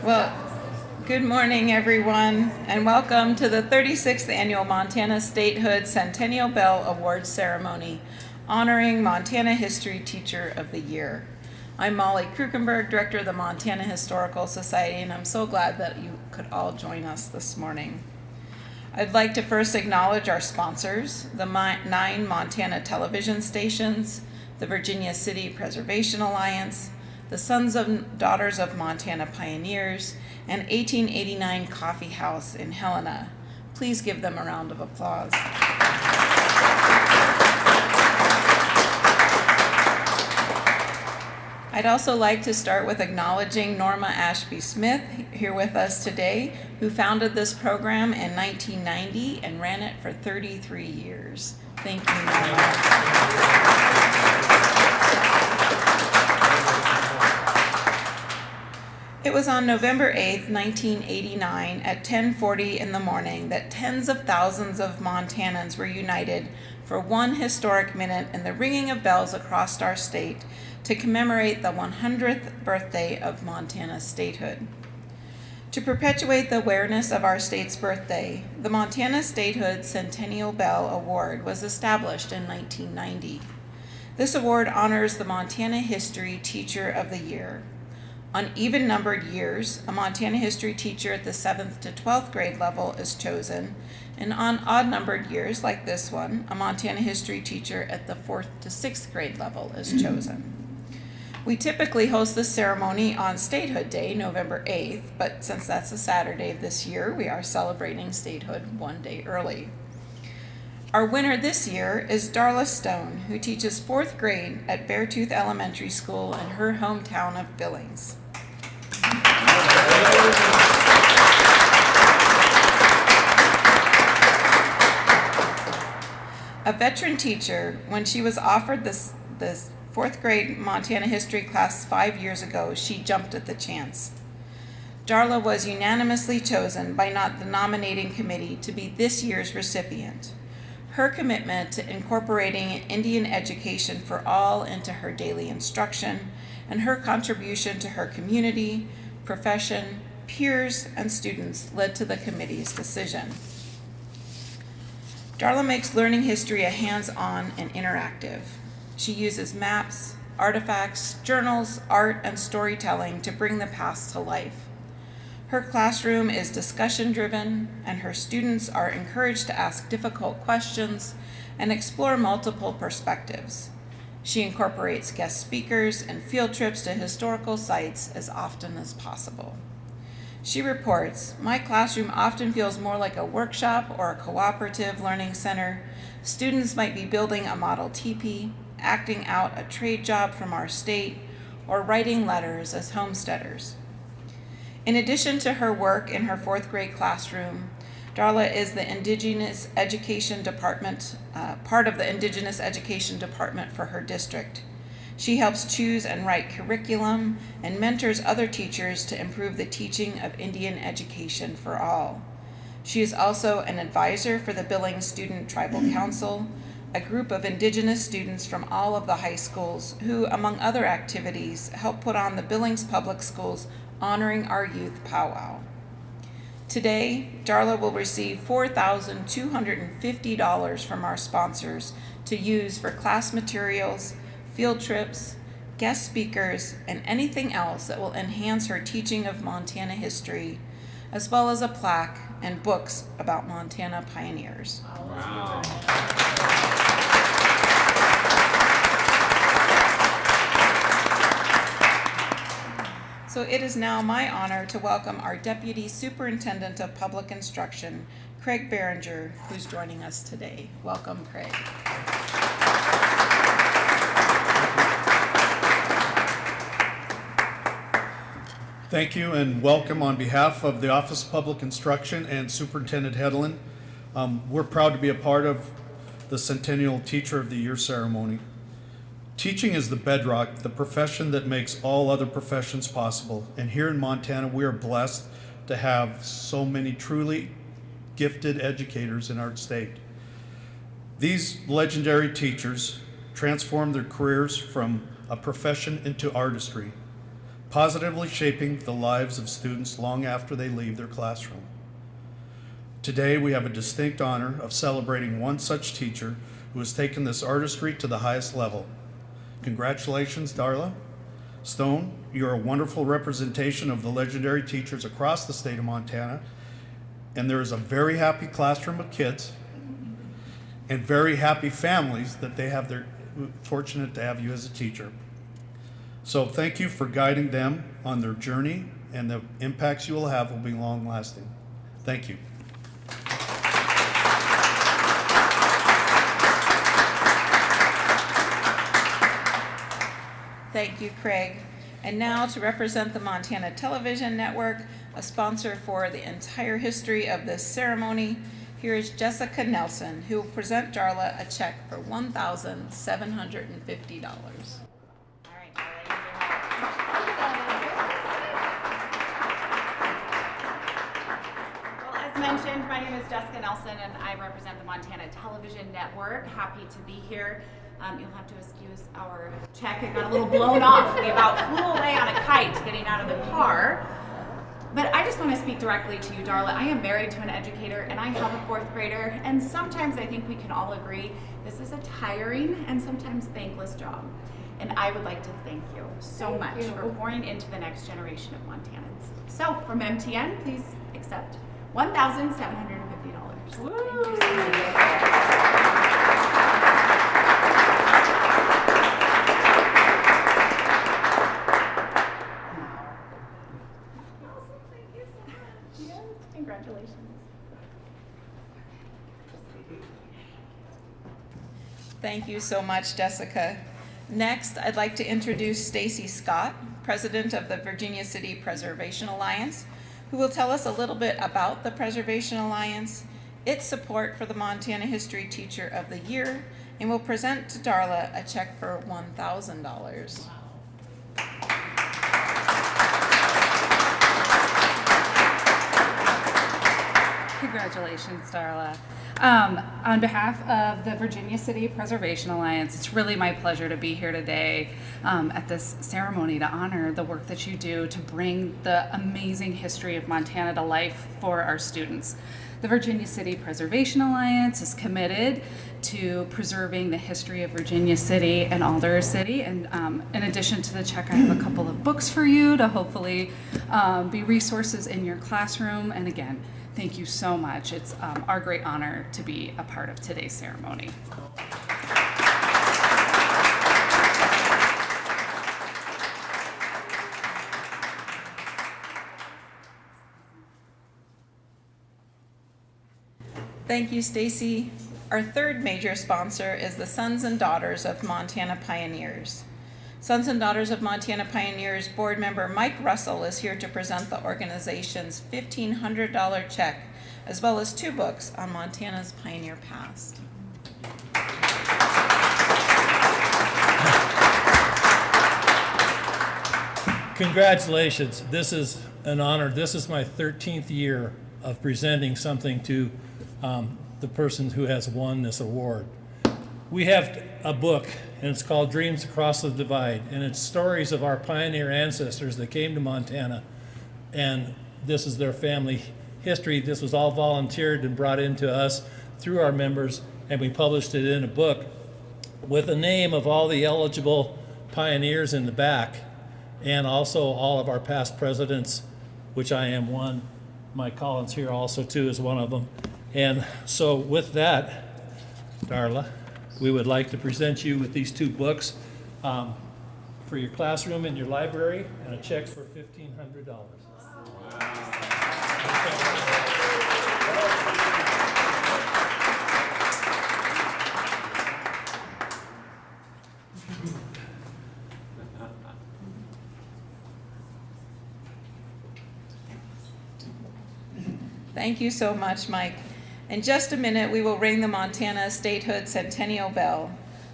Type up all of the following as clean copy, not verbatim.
Well, good morning, everyone, and welcome to the 36th Annual Montana Statehood Centennial Bell Awards Ceremony, honoring Montana History Teacher of the Year. I'm Molly Krukenberg, Director of the Montana Historical Society, and I'm so glad that you could all join us this morning. I'd like to first acknowledge our sponsors, the 9 Montana television stations, the Virginia City Preservation Alliance, the Sons and Daughters of Montana Pioneers, and 1889 Coffee House in Helena. Please give them a round of applause. I'd also like to start with acknowledging Norma Ashby Smith, here with us today, who founded this program in 1990 and ran it for 33 years. Thank you, Norma. It was on November 8th, 1989 at 10:40 in the morning that tens of thousands of Montanans were united for one historic minute in the ringing of bells across our state to commemorate the 100th birthday of Montana statehood. To perpetuate the awareness of our state's birthday, the Montana Statehood Centennial Bell Award was established in 1990. This award honors the Montana History Teacher of the Year. On even-numbered years, a Montana history teacher at the 7th to 12th grade level is chosen, and on odd-numbered years, like this one, a Montana history teacher at the 4th to 6th grade level is chosen. We typically host this ceremony on Statehood Day, November 8th, but since that's a Saturday this year, we are celebrating statehood one day early. Our winner this year is Darla Stone, who teaches 4th grade at Beartooth Elementary School in her hometown of Billings. A veteran teacher, when she was offered this 4th grade Montana history class 5 years ago, she jumped at the chance. Darla was unanimously chosen by the nominating committee to be this year's recipient. Her commitment to incorporating Indian education for all into her daily instruction and her contribution to her community, profession, peers, and students led to the committee's decision. Darla makes learning history a hands-on and interactive. She uses maps, artifacts, journals, art, and storytelling to bring the past to life. Her classroom is discussion-driven, and her students are encouraged to ask difficult questions and explore multiple perspectives. She incorporates guest speakers and field trips to historical sites as often as possible. She reports, "My classroom often feels more like a workshop or a cooperative learning center. Students might be building a model teepee, acting out a trade job from our state, or writing letters as homesteaders." In addition to her work in her 4th grade classroom, Darla is the Indigenous Education Department, part of the Indigenous Education Department for her district. She helps choose and write curriculum and mentors other teachers to improve the teaching of Indian education for all. She is also an advisor for the Billings Student Tribal Council, a group of Indigenous students from all of the high schools who, among other activities, help put on the Billings Public Schools Honoring Our Youth Powwow. Today, Darla will receive $4,250 from our sponsors to use for class materials, field trips, guest speakers, and anything else that will enhance her teaching of Montana history, as well as a plaque and books about Montana pioneers. Wow. So it is now my honor to welcome our Deputy Superintendent of Public Instruction, Craig Behringer, who's joining us today. Welcome, Craig. Thank you and welcome on behalf of the Office of Public Instruction and Superintendent Hedlund. We're proud to be a part of the Centennial Teacher of the Year ceremony. Teaching is the bedrock, the profession that makes all other professions possible. And here in Montana, we are blessed to have so many truly gifted educators in our state. These legendary teachers transformed their careers from a profession into artistry. positively shaping the lives of students long after they leave their classroom. Today, we have a distinct honor of celebrating one such teacher who has taken this artistry to the highest level. Congratulations, Darla. Stone, you're a wonderful representation of the legendary teachers across the state of Montana, and there is a very happy classroom of kids and very happy families that they're fortunate to have you as a teacher. So thank you for guiding them on their journey, and the impacts you will have will be long lasting. Thank you. Thank you, Craig. And now to represent the Montana Television Network, a sponsor for the entire history of this ceremony, here is Jessica Nelson, who will present Darla a check for $1,750. Mentioned, my name is Jessica Nelson and I represent the Montana Television Network. Happy to be here. You'll have to excuse our check. It got a little blown off. We about flew away on a kite getting out of the car. But I just want to speak directly to you, Darla. I am married to an educator and I have a fourth grader, and sometimes I think we can all agree this is a tiring and sometimes thankless job. And I would like to thank you so much for pouring into the next generation of Montanans. So from MTN, please accept $1,750. Woo! Congratulations. Thank you so much, Jessica. Next, I'd like to introduce Stacy Scott, President of the Virginia City Preservation Alliance, who will tell us a little bit about the Preservation Alliance, its support for the Montana History Teacher of the Year, and will present to Darla a check for $1,000. Congratulations, Darla. On behalf of the Virginia City Preservation Alliance, it's really my pleasure to be here today at this ceremony to honor the work that you do to bring the amazing history of Montana to life for our students. The Virginia City Preservation Alliance is committed to preserving the history of Virginia City and Alder City. And in addition to the check, I have a couple of books for you to hopefully be resources in your classroom. And again, thank you so much. It's our great honor to be a part of today's ceremony. Thank you, Stacy. Our third major sponsor is the Sons and Daughters of Montana Pioneers. Sons and Daughters of Montana Pioneers board member Mike Russell is here to present the organization's $1,500 check, as well as 2 books on Montana's pioneer past. Congratulations. This is an honor. This is my 13th year of presenting something to the person who has won this award. We have a book, and it's called Dreams Across the Divide, and it's stories of our pioneer ancestors that came to Montana, and this is their family history. This was all volunteered and brought into us through our members, and we published it in a book with the name of all the eligible pioneers in the back, and also all of our past presidents, which I am one. Mike Collins here also too is one of them. And so with that, Darla, we would like to present you with these 2 books for your classroom and your library, and a check for $1,500. Thank you so much, Mike. In just a minute, we will ring the Montana Statehood Centennial Bell.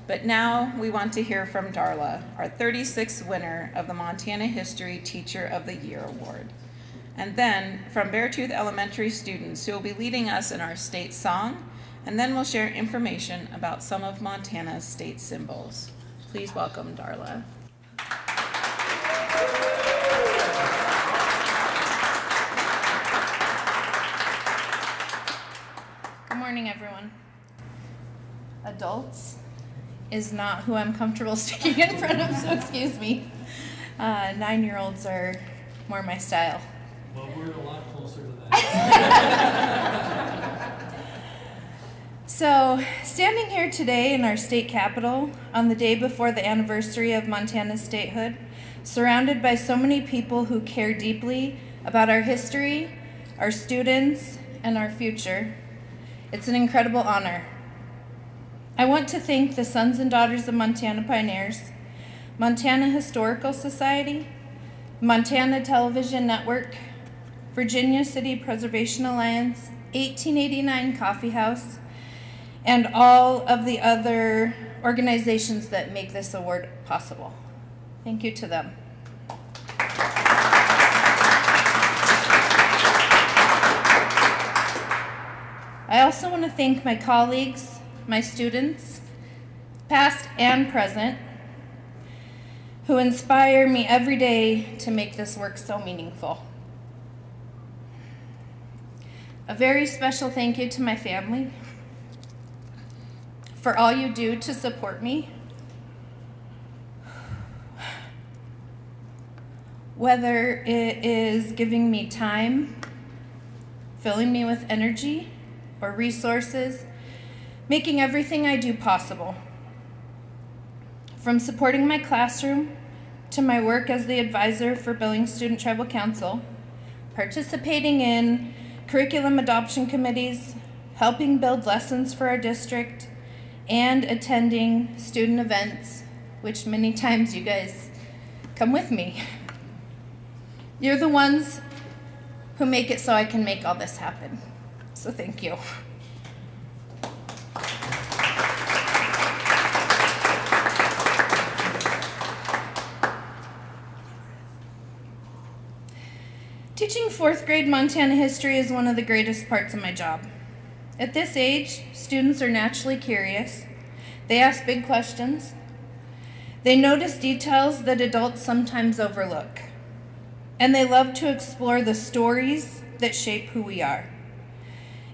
But now we want to hear from Darla, our 36th winner of the Montana History Teacher of the Year Award. And then from Beartooth Elementary students who will be leading us in our state song, and then we'll share information about some of Montana's state symbols. Please welcome Darla. is not who I'm comfortable speaking in front of, so excuse me. 9-year-olds are more my style. Well, we're a lot closer to that. So, standing here today in our state capitol on the day before the anniversary of Montana's statehood, surrounded by so many people who care deeply about our history, our students, and our future, it's an incredible honor. I want to thank the Sons and Daughters of Montana Pioneers, Montana Historical Society, Montana Television Network, Virginia City Preservation Alliance, 1889 Coffee House, and all of the other organizations that make this award possible. Thank you to them. I also want to thank my colleagues, my students, past and present, who inspire me every day to make this work so meaningful. A very special thank you to my family for all you do to support me. Whether it is giving me time, filling me with energy or resources, making everything I do possible. From supporting my classroom to my work as the advisor for Billings Student Tribal Council, participating in curriculum adoption committees, helping build lessons for our district, and attending student events, which many times you guys come with me. You're the ones who make it so I can make all this happen. So thank you. Teaching 4th grade Montana history is one of the greatest parts of my job. At this age, students are naturally curious. They ask big questions. They notice details that adults sometimes overlook. And they love to explore the stories that shape who we are.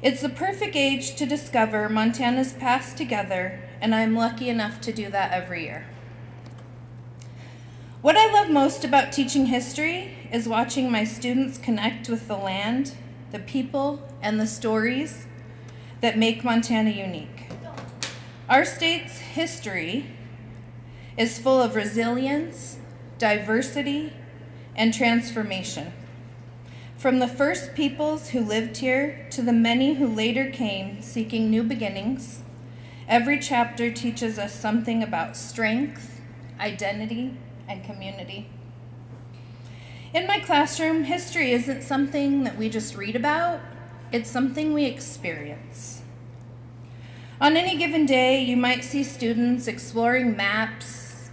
It's the perfect age to discover Montana's past together, and I'm lucky enough to do that every year. What I love most about teaching history is watching my students connect with the land, the people, and the stories that make Montana unique. Our state's history is full of resilience, diversity, and transformation. From the first peoples who lived here to the many who later came seeking new beginnings, every chapter teaches us something about strength, identity, and community. In my classroom, history isn't something that we just read about, it's something we experience. On any given day, you might see students exploring maps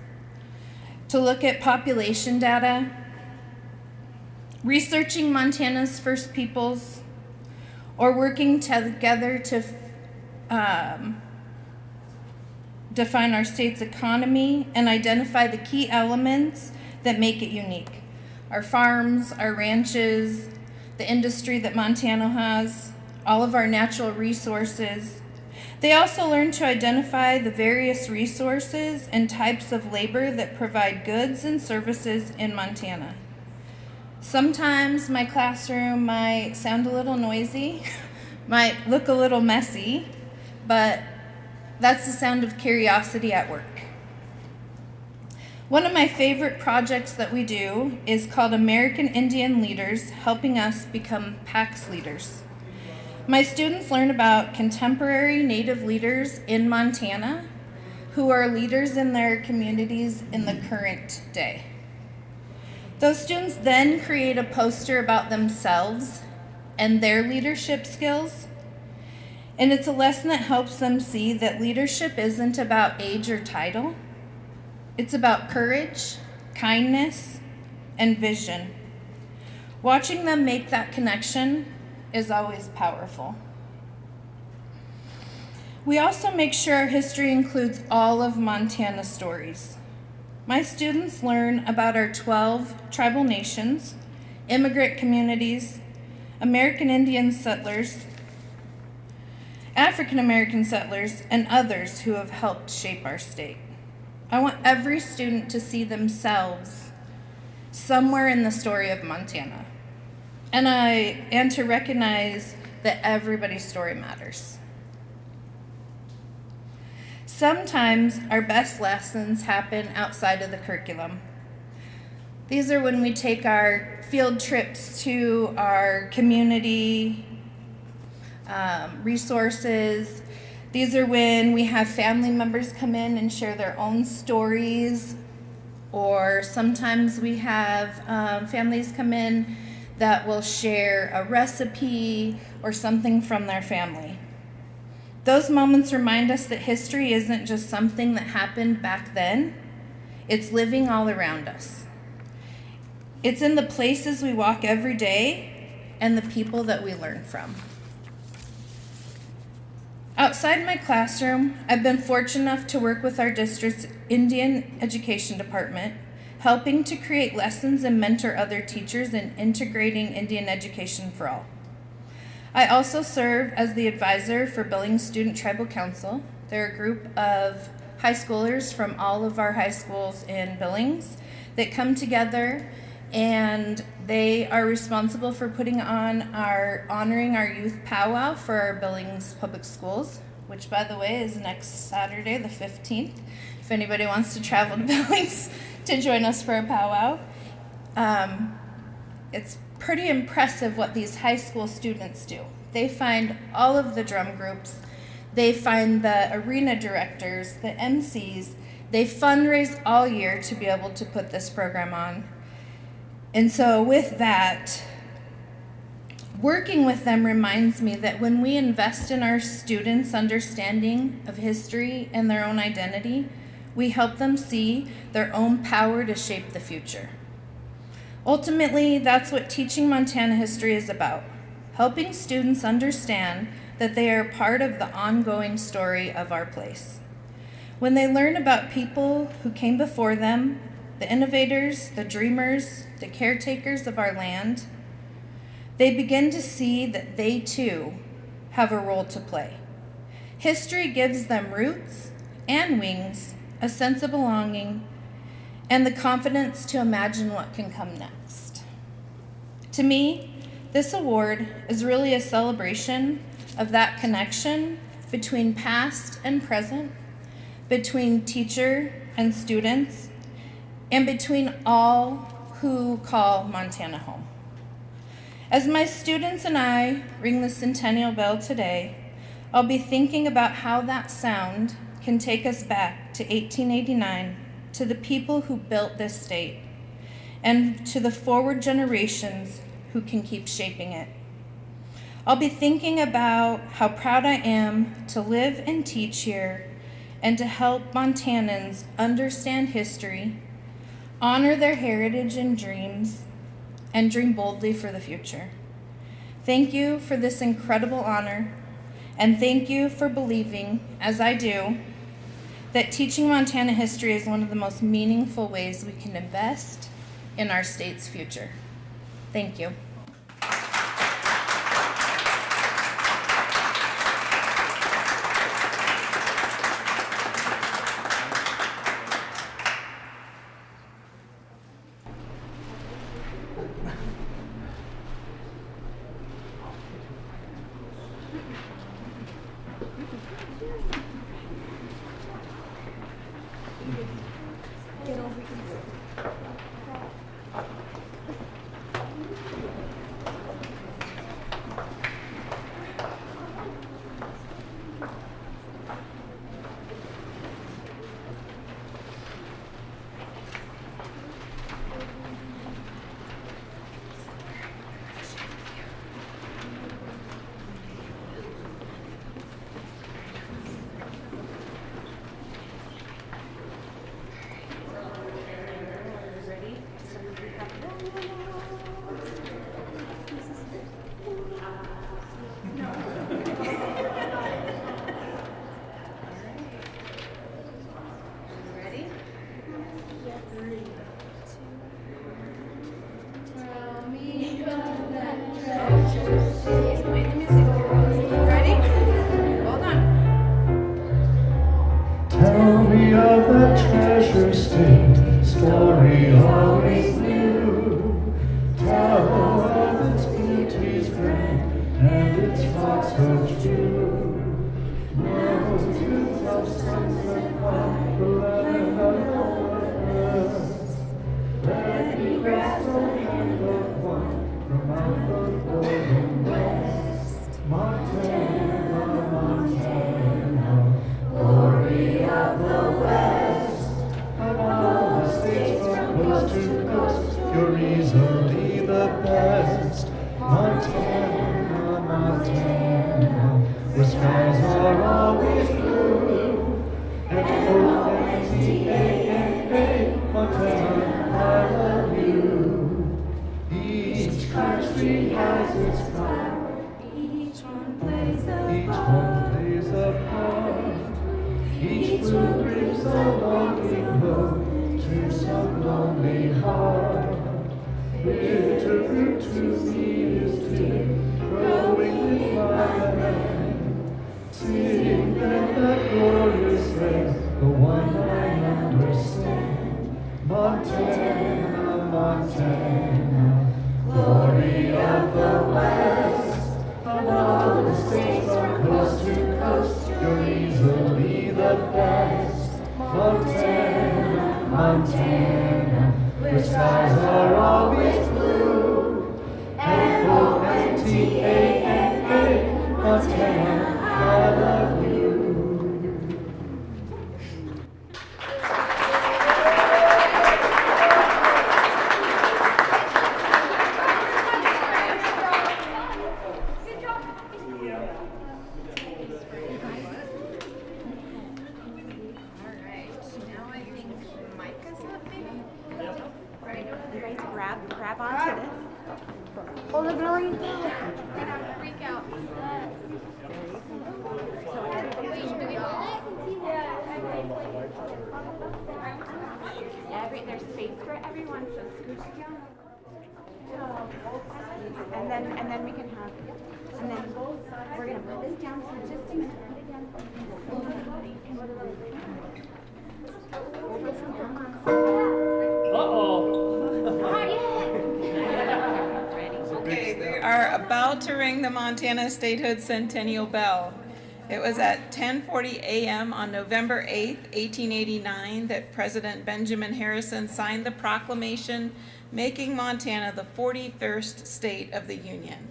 to look at population data, researching Montana's first peoples, or working together to define our state's economy and identify the key elements that make it unique. Our farms, our ranches, the industry that Montana has, all of our natural resources. They also learn to identify the various resources and types of labor that provide goods and services in Montana. Sometimes my classroom might sound a little noisy, might look a little messy, but that's the sound of curiosity at work. One of my favorite projects that we do is called American Indian Leaders Helping Us Become PAX Leaders. My students learn about contemporary Native leaders in Montana who are leaders in their communities in the current day. Those students then create a poster about themselves and their leadership skills, and it's a lesson that helps them see that leadership isn't about age or title. It's about courage, kindness, and vision. Watching them make that connection is always powerful. We also make sure our history includes all of Montana's stories. My students learn about our 12 tribal nations, immigrant communities, American Indian settlers, African American settlers, and others who have helped shape our state. I want every student to see themselves somewhere in the story of Montana, and to recognize that everybody's story matters. Sometimes our best lessons happen outside of the curriculum. These are when we take our field trips to our community resources. These are when we have family members come in and share their own stories, or sometimes we have families come in that will share a recipe or something from their family. Those moments remind us that history isn't just something that happened back then, it's living all around us. It's in the places we walk every day and the people that we learn from. Outside my classroom, I've been fortunate enough to work with our district's Indian Education Department, helping to create lessons and mentor other teachers in integrating Indian education for all. I also serve as the advisor for Billings Student Tribal Council. They're a group of high schoolers from all of our high schools in Billings that come together, and they are responsible for putting on honoring our youth powwow for our Billings Public Schools, which, by the way, is next Saturday, the 15th, if anybody wants to travel to Billings to join us for a powwow. It's pretty impressive what these high school students do. They find all of the drum groups, they find the arena directors, the MCs, they fundraise all year to be able to put this program on. And so with that, working with them reminds me that when we invest in our students' understanding of history and their own identity, we help them see their own power to shape the future. Ultimately, that's what teaching Montana history is about, helping students understand that they are part of the ongoing story of our place. When they learn about people who came before them, the innovators, the dreamers, the caretakers of our land, they begin to see that they too have a role to play. History gives them roots and wings, a sense of belonging, and the confidence to imagine what can come next. To me, this award is really a celebration of that connection between past and present, between teacher and students, and between all who call Montana home. As my students and I ring the Centennial bell today, I'll be thinking about how that sound can take us back to 1889, to the people who built this state, and to the forward generations who can keep shaping it. I'll be thinking about how proud I am to live and teach here and to help Montanans understand history, honor their heritage and dreams, and dream boldly for the future. Thank you for this incredible honor, and thank you for believing, as I do, that teaching Montana history is one of the most meaningful ways we can invest in our state's future. Thank you. easily the best. Montana, Montana, where skies are always blue. M-O-N-T-A-N-A, Montana, I love you. Each country has its flower, each one plays a part. Each one brings a longing hope to some lonely heart. Bitterroot to me is dear, growing in my hand. Sing then that glorious rest, the one I understand. Montana, Montana, glory of the West. Of all the states from coast to coast, you're easily the best. Montana, Montana, where skies are always blue. M-O-N-T-A-N-A, Montana, I love you. Grab onto this. Hold it really. We're gonna freak out. Yeah, there's space for everyone, so scooch down. And then we can have, and then we're gonna put this down for just a minute. Put it down. Okay, we are about to ring the Montana Statehood Centennial Bell. It was at 10:40 a.m. on November 8th, 1889 that President Benjamin Harrison signed the proclamation making Montana the 41st state of the Union.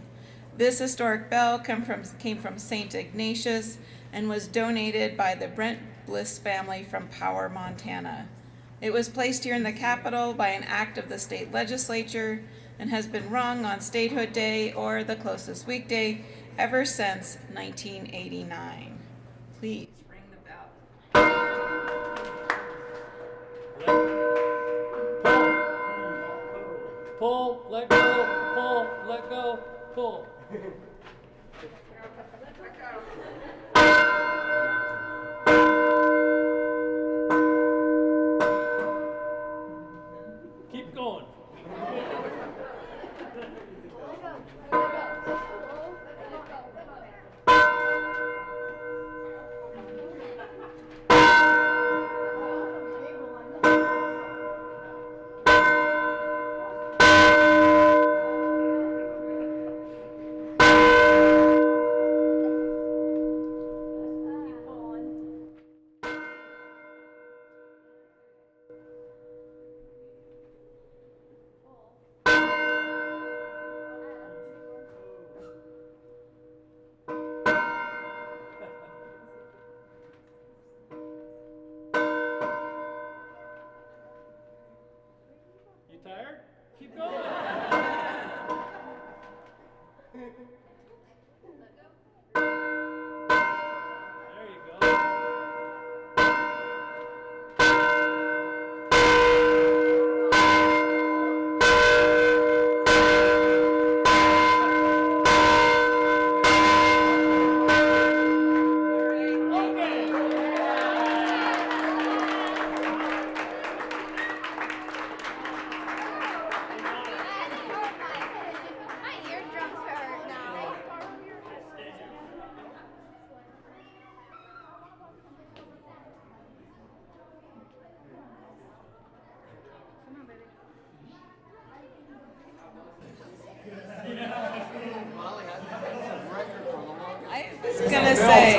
This historic bell came from St. Ignatius and was donated by the Brent Bliss family from Power, Montana. It was placed here in the Capitol by an act of the state legislature and has been rung on Statehood Day or the closest weekday ever since 1989. Please ring the bell. Pull, let go, pull, let go, pull. Keep going. You tired? Keep going. There you go. My eardrums hurt now. I was gonna say,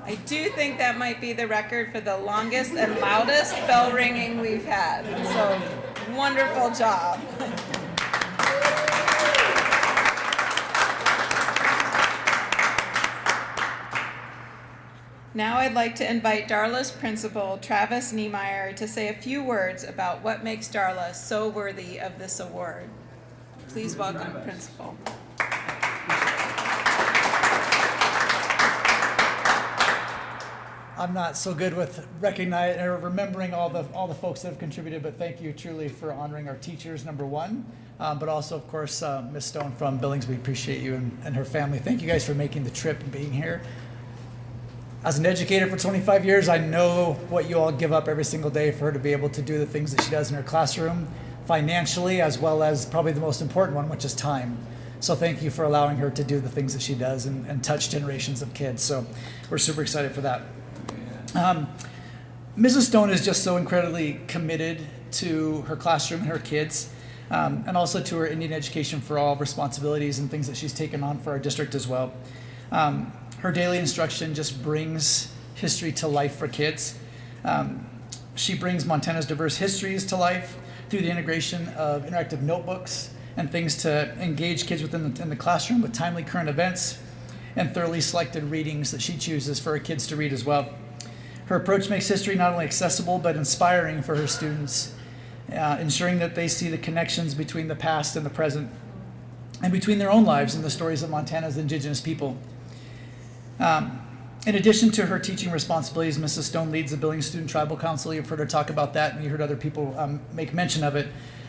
I do think that might be the record for the longest and loudest bell ringing we've had. So, wonderful job. Now I'd like to invite Darla's principal, Travis Niemeyer, to say a few words about what makes Darla so worthy of this award. Please welcome Principal. I'm not so good with recognizing or remembering all the folks that have contributed, but thank you truly for honoring our teachers, number one, but also, of course, Ms. Stone from Billings. We appreciate you and her family. Thank you guys for making the trip and being here. As an educator for 25 years, I know what you all give up every single day for her to be able to do the things that she does in her classroom, financially, as well as probably the most important one, which is time. So thank you for allowing her to do the things that she does and touch generations of kids. So we're super excited for that. Mrs. Stone is just so incredibly committed to her classroom and her kids, and also to her Indian Education for All responsibilities and things that she's taken on for our district as well. Her daily instruction just brings history to life for kids. She brings Montana's diverse histories to life through the integration of interactive notebooks and things to engage kids in the classroom with timely current events and thoroughly selected readings that she chooses for her kids to read as well. Her approach makes history not only accessible but inspiring for her students, ensuring that they see the connections between the past and the present and between their own lives and the stories of Montana's indigenous people. In addition to her teaching responsibilities, Mrs. Stone leads the Billings Student Tribal Council. You've heard her talk about that, and you heard other people make mention of it.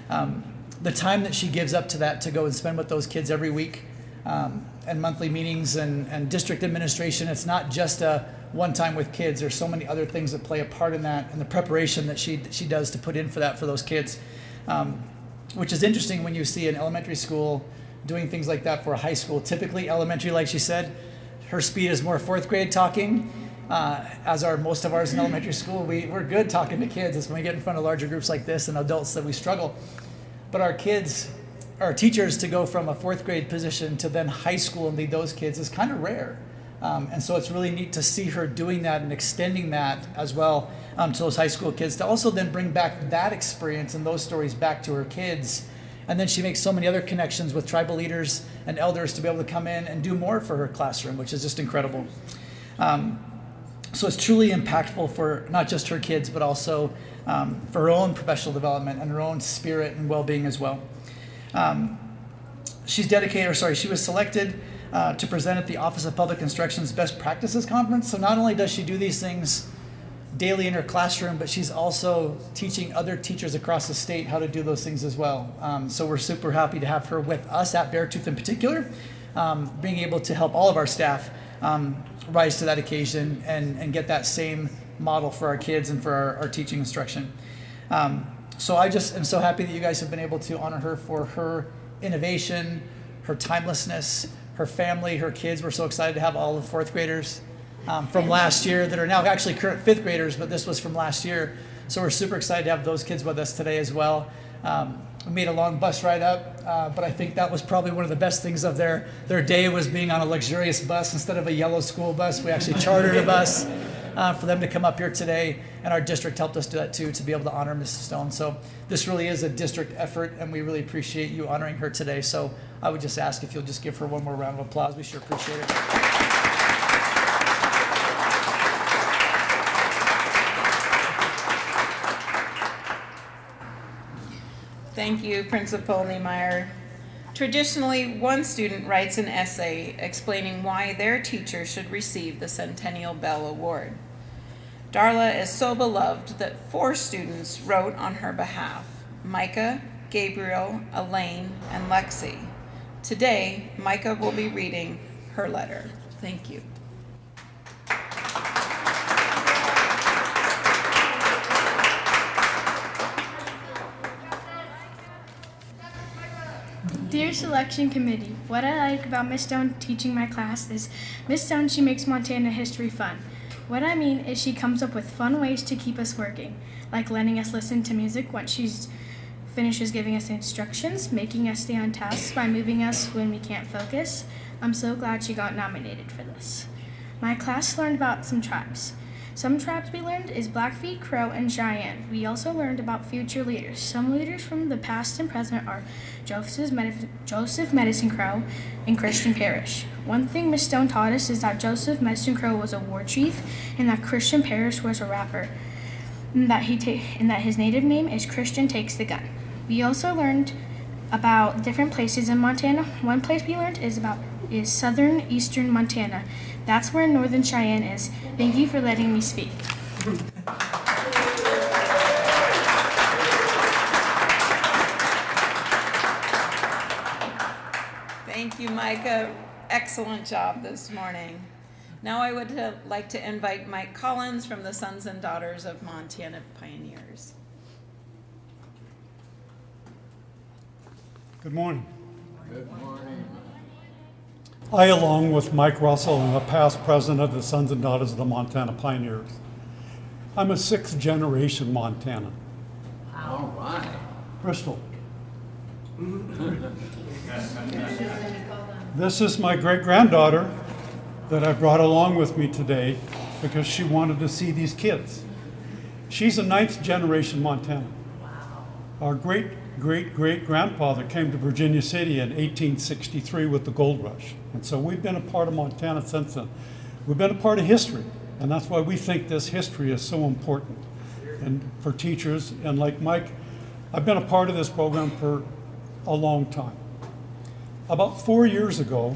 The time that she gives up to that to go and spend with those kids every week, and monthly meetings and district administration, it's not just a one time with kids. There's so many other things that play a part in that, and the preparation that she does to put in for that for those kids, which is interesting when you see an elementary school doing things like that for a high school. Typically elementary, like she said, her speed is more fourth grade talking, as are most of ours in elementary school. We're good talking to kids. It's when we get in front of larger groups like this and adults that we struggle. But our teachers to go from a fourth grade position to then high school and lead those kids is kind of rare. And so it's really neat to see her doing that and extending that as well to those high school kids, to also then bring back that experience and those stories back to her kids. And then she makes so many other connections with tribal leaders and elders to be able to come in and do more for her classroom, which is just incredible. So it's truly impactful for not just her kids, but also for her own professional development and her own spirit and well-being as well. She was selected to present at the Office of Public Instruction's Best Practices Conference. So not only does she do these things daily in her classroom, but she's also teaching other teachers across the state how to do those things as well. So we're super happy to have her with us at Beartooth in particular, being able to help all of our staff rise to that occasion and get that same model for our kids and for our teaching instruction. So I just am so happy that you guys have been able to honor her for her innovation, her timelessness, her family, her kids. We're so excited to have all the fourth graders from last year that are now actually current fifth graders, but this was from last year. So we're super excited to have those kids with us today as well. We made a long bus ride up, but I think that was probably one of the best things of their day, was being on a luxurious bus instead of a yellow school bus. We actually chartered a bus for them to come up here today, and our district helped us do that too, to be able to honor Mrs. Stone. So this really is a district effort, and we really appreciate you honoring her today. So I would just ask if you'll just give her one more round of applause. We sure appreciate it. Thank you, Principal Niemeyer. Traditionally, one student writes an essay explaining why their teacher should receive the Centennial Bell Award. Darla is so beloved that 4 students wrote on her behalf: Micah, Gabriel, Elaine, and Lexi. Today, Micah will be reading her letter. Thank you. Dear Selection Committee, what I like about Miss Stone teaching my class is Miss Stone, she makes Montana history fun. What I mean is she comes up with fun ways to keep us working, like letting us listen to music once she finishes giving us instructions, making us stay on task by moving us when we can't focus. I'm so glad she got nominated for this. My class learned about some tribes. Some tribes we learned is Blackfeet, Crow, and Cheyenne. We also learned about future leaders. Some leaders from the past and present are Joseph Medicine Crow and Christian Parrish. One thing Miss Stone taught us is that Joseph Medicine Crow was a war chief and that Christian Parrish was a rapper. And that his native name is Christian Takes the Gun. We also learned about different places in Montana. One place we learned is southern eastern Montana. That's where northern Cheyenne is. Thank you for letting me speak. Thank you, Micah. Excellent job this morning. Now I would like to invite Mike Collins from the Sons and Daughters of Montana Pioneers. Good morning. I, along with Mike Russell, am a past president of the Sons and Daughters of the Montana Pioneers. I'm a sixth generation Montanan. All right. Bristol. This is my great-granddaughter that I brought along with me today because she wanted to see these kids. She's a ninth generation Montanan. Our great-great-great-grandfather came to Virginia City in 1863 with the gold rush. And so we've been a part of Montana since then. We've been a part of history, and that's why we think this history is so important. And for teachers, and like Mike, I've been a part of this program for a long time. About 4 years ago,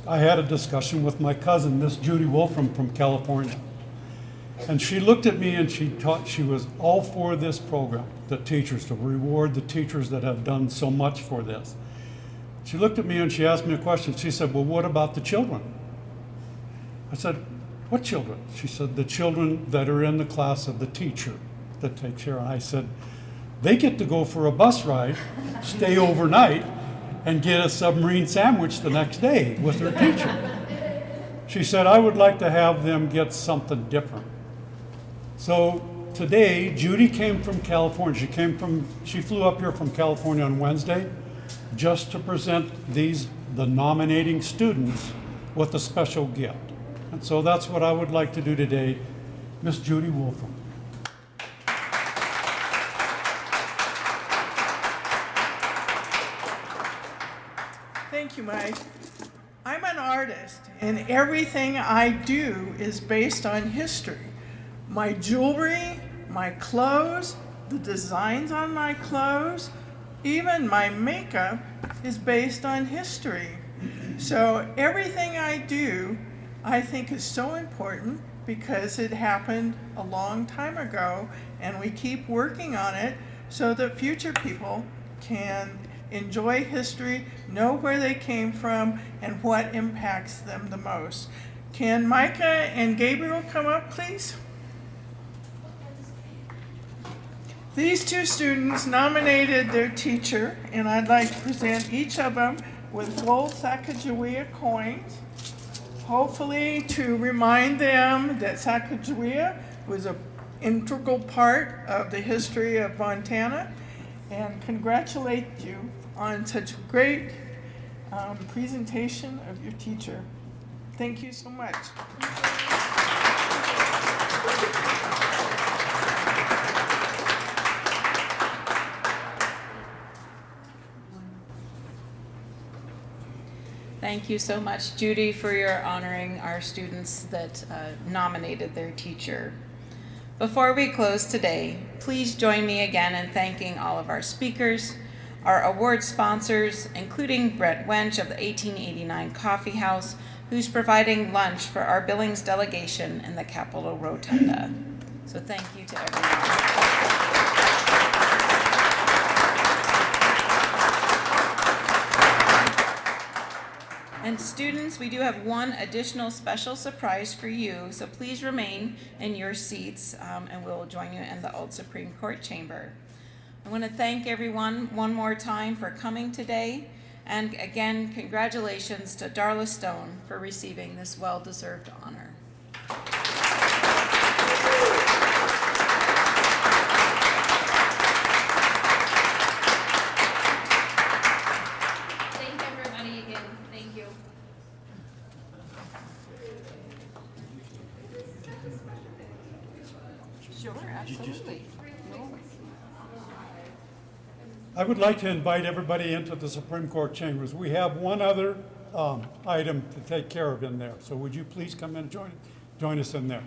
I had a discussion with my cousin, Miss Judy Wolfram from California. And she looked at me and she was all for this program, the teachers, to reward the teachers that have done so much for this. She looked at me and she asked me a question. She said, well, what about the children? I said, what children? She said, the children that are in the class of the teacher that takes care. And I said, they get to go for a bus ride, stay overnight, and get a submarine sandwich the next day with their teacher. She said, I would like to have them get something different. So today, Judy came from California. She flew up here from California on Wednesday just to present the nominating students with a special gift. And so that's what I would like to do today. Miss Judy Wolfram. Thank you, Mike. I'm an artist, and everything I do is based on history. My jewelry, my clothes, the designs on my clothes, even my makeup is based on history. So everything I do, I think is so important because it happened a long time ago, and we keep working on it so that future people can enjoy history, know where they came from, and what impacts them the most. Can Micah and Gabriel come up, please? These two students nominated their teacher, and I'd like to present each of them with gold Sacagawea coins, hopefully to remind them that Sacagawea was an integral part of the history of Montana, and congratulate you on such a great presentation of your teacher. Thank you so much. Thank you so much, Judy, for your honoring our students that nominated their teacher. Before we close today, please join me again in thanking all of our speakers, our award sponsors, including Brett Wench of the 1889 Coffee House, who's providing lunch for our Billings delegation in the Capitol Rotunda. So thank you to everyone. And students, we do have one additional special surprise for you, so please remain in your seats and we'll join you in the Old Supreme Court chamber. I want to thank everyone one more time for coming today, and again, congratulations to Darla Stone for receiving this well-deserved honor. I would like to invite everybody into the Supreme Court chambers. We have one other item to take care of in there. So would you please come in and join us in there?